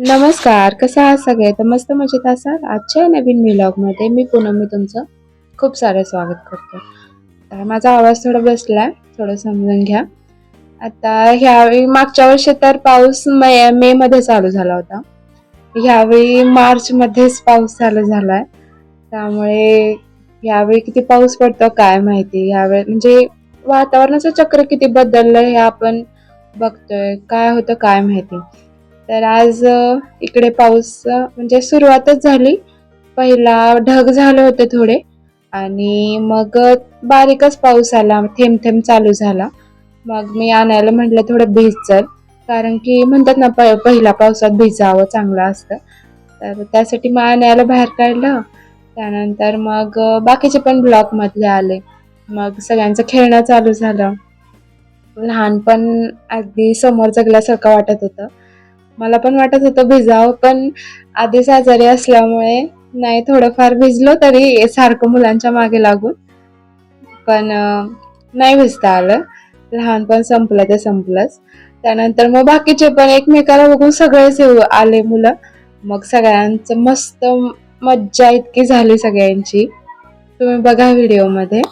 नमस्कार, कसा आहात सगळे? तर मस्त मजेत असाल? आजच्या नवीन व्लॉगमध्ये मी पूनम तुमचं खूप सारं स्वागत करते. तर माझा आवाज थोडा बसलाय, थोडं समजून घ्या. आता ह्यावेळी मागच्या वर्षी तर पाऊस मे मध्ये चालू झाला होता. ह्यावेळी मार्च मध्येच पाऊस चालू झालाय. त्यामुळे यावेळी किती पाऊस पडतो काय माहिती. यावेळी म्हणजे वातावरणाचं चक्र किती बदललंय हे आपण बघतोय. काय होतं काय माहिती. तर आज इकडे पाऊस म्हणजे सुरुवातच झाली. पहिला ढग झाले होते थोडे आणि मग बारीकच पाऊस आला, थेंब थेंब चालू झाला. मग मी आणायला म्हटलं थोडं भिज चल, कारण की म्हणतात ना पहिल्या पावसात भिजावं चांगलं असतं. तर त्यासाठी मग आणायला बाहेर काढलं. त्यानंतर मग बाकीचे पण ब्लॉक मधले आले. मग सगळ्यांचं खेळणं चालू झालं. लहानपण अगदी समोर जगल्यासारखं वाटत होतं. मला पण वाटत होतं भिजावं, पण आधीच आजारी असल्यामुळे नाही, थोडंफार भिजलो तरी सारखं मुलांच्या मागे लागून. पण नाही भिजता आलं. लहानपण संपलं ते संपलंच. त्यानंतर मग बाकीचे पण एकमेकाला बघून सगळेच आले मुलं. मग सगळ्यांचं मस्त मज्जा इतकी झाली सगळ्यांची. तुम्ही बघा व्हिडिओमध्ये.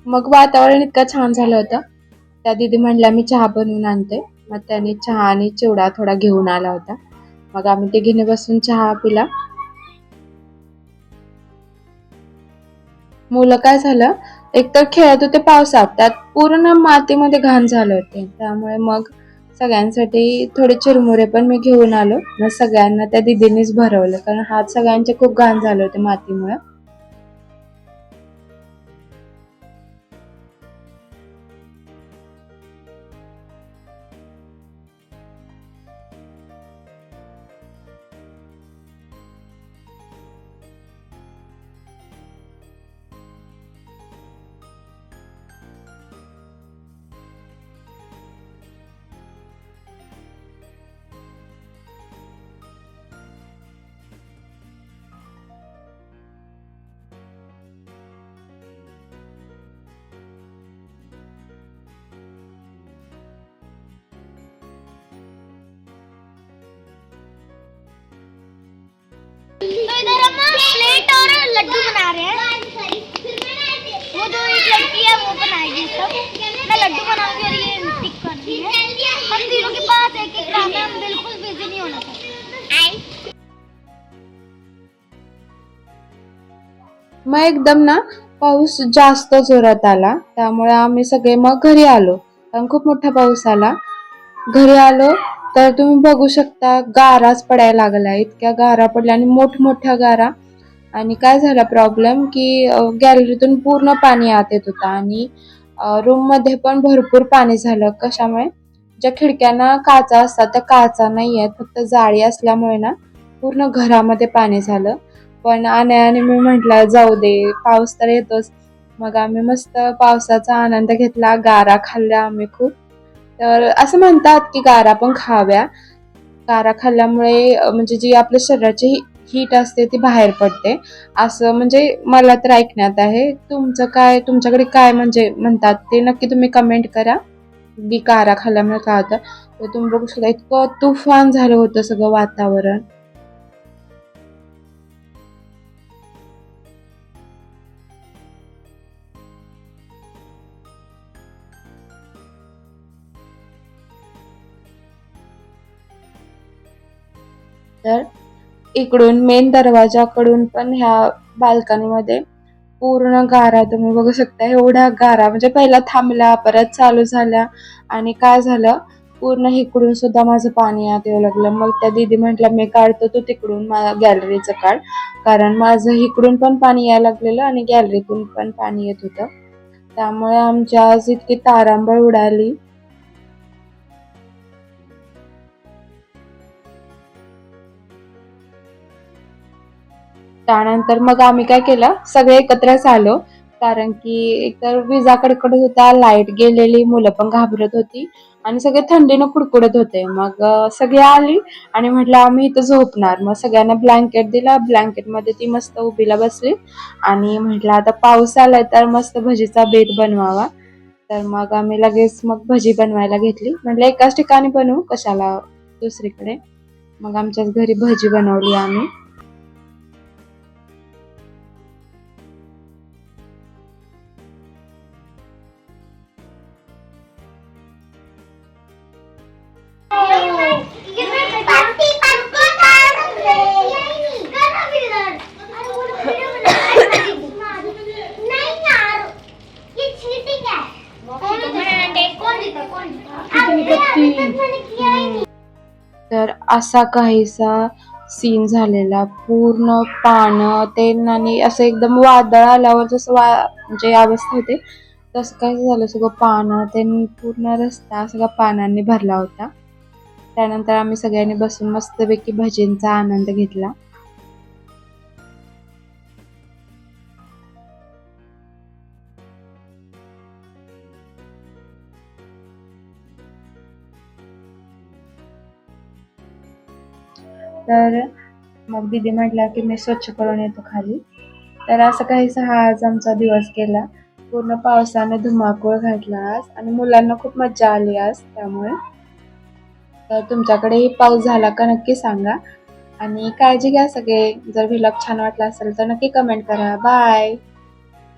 मग वातावरण इतकं छान झालं होतं. त्या दीदी म्हणल्या मी चहा बनवून आणते. मग त्याने चहा आणि चिवडा थोडा घेऊन आला होता. मग आम्ही तिघीने बसून चहा पिला. मुलं काय झालं, एकतर खेळत होते पावसात, त्यात पूर्ण मातीमध्ये घाण झाले होते. त्यामुळे मग सगळ्यांसाठी थोडे चिरमुरे पण मी घेऊन आलो. मग सगळ्यांना त्या दीदीनेच भरवलं, कारण हात सगळ्यांचे खूप घाण झाले होते मातीमुळे. मग एकदम ना पाऊस जास्त जोरात आला, त्यामुळे आम्ही सगळे मग घरी आलो. कारण खूप मोठा पाऊस आला. घरी आलो तर तुम्ही बघू शकता गाराच पडायला लागला. इतक्या गारा पडल्या आणि मोठमोठ्या गारा. आणि काय झाला प्रॉब्लेम की गॅलरीतून पूर्ण पाणी आत येत होतं आणि रूम मध्ये पण भरपूर पाणी झालं. कशामुळे? ज्या खिडक्यांना काचा असतात त्या काचा नाही आहेत, फक्त जाळी असल्यामुळे ना पूर्ण घरामध्ये पाणी झालं. पण आणि मी म्हटलं जाऊ दे, पाऊस तर येतोच. मग आम्ही मस्त पावसाचा आनंद घेतला, गारा खाल्ल्या आम्ही खूप. तर असं म्हणतात की गारा पण खाव्या. गारा खाल्ल्यामुळे म्हणजे जी आपल्या शरीराची हीट असते ती बाहेर पडते. असं म्हणजे मला तर ऐकण्यात आहे. तुमचं काय, तुमच्याकडे काय म्हणजे म्हणतात ते नक्की तुम्ही कमेंट करा. की गारा खाल्ल्यामुळे काय होतं. तर तुम्ही बघू शकता इतकं तुफान झालं होतं सगळं वातावरण. तर इकडून मेन दरवाजाकडून पण ह्या बाल्कनीमध्ये पूर्ण गारा तुम्ही बघू शकता. एवढ्या गारा म्हणजे पहिला थांबल्या, परत चालू झाल्या आणि काय झालं, पूर्ण इकडून सुद्धा माझं पाणी आत येऊ लागलं. मग त्या दीदी म्हटल्या, "मी काढतो, तू तिकडून गॅलरीचं काढ." कारण माझं इकडून पण पाणी यायला लागलेलं आणि गॅलरीतून पण पाणी येत होतं. त्यामुळे आमची आज इतकी तारांबळ उडाली. त्यानंतर मग आम्ही काय केलं, सगळे एकत्रच आलो. कारण की एकतर विजा कडकडत होत्या, लाईट गेलेली, मुलं पण घाबरत होती आणि सगळे थंडीनं कुडकुडत होते. मग सगळी आली आणि म्हटलं आम्ही इथं झोपणार. मग सगळ्यांना ब्लँकेट दिला. ब्लँकेटमध्ये ती मस्त उभीला बसली आणि म्हटलं आता पाऊस आलाय तर मस्त भजीचा बेत बनवावा. तर मग आम्ही लगेच मग भजी बनवायला घेतली. म्हटलं एकाच ठिकाणी बनवू, कशाला दुसरीकडे. मग आमच्याच घरी भजी बनवली आम्ही. तर असा काहीसा सीन झालेला. पूर्ण पानं तेन आणि असं एकदम वादळ आल्यावर जसं म्हणजे अवस्था होते, तसं काय झालं. सगळं पानं तेन पूर्ण रस्ता सगळा पाण्याने भरला होता. त्यानंतर आम्ही सगळ्यांनी बसून मस्तपैकी भजींचा आनंद घेतला. तर मग दीदी म्हटल्या की मी स्वच्छ करून येतो खाली. तर असं काहीसा हा आज आमचा दिवस गेला. पूर्ण पावसाने धुमाकूळ घातला आज आणि मुलांना खूप मज्जा आली आज त्यामुळे. तर तुमच्याकडेही पाऊस झाला का नक्की सांगा आणि काळजी घ्या सगळे. जर व्लॉग छान वाटला असेल तर नक्की कमेंट करा. बाय.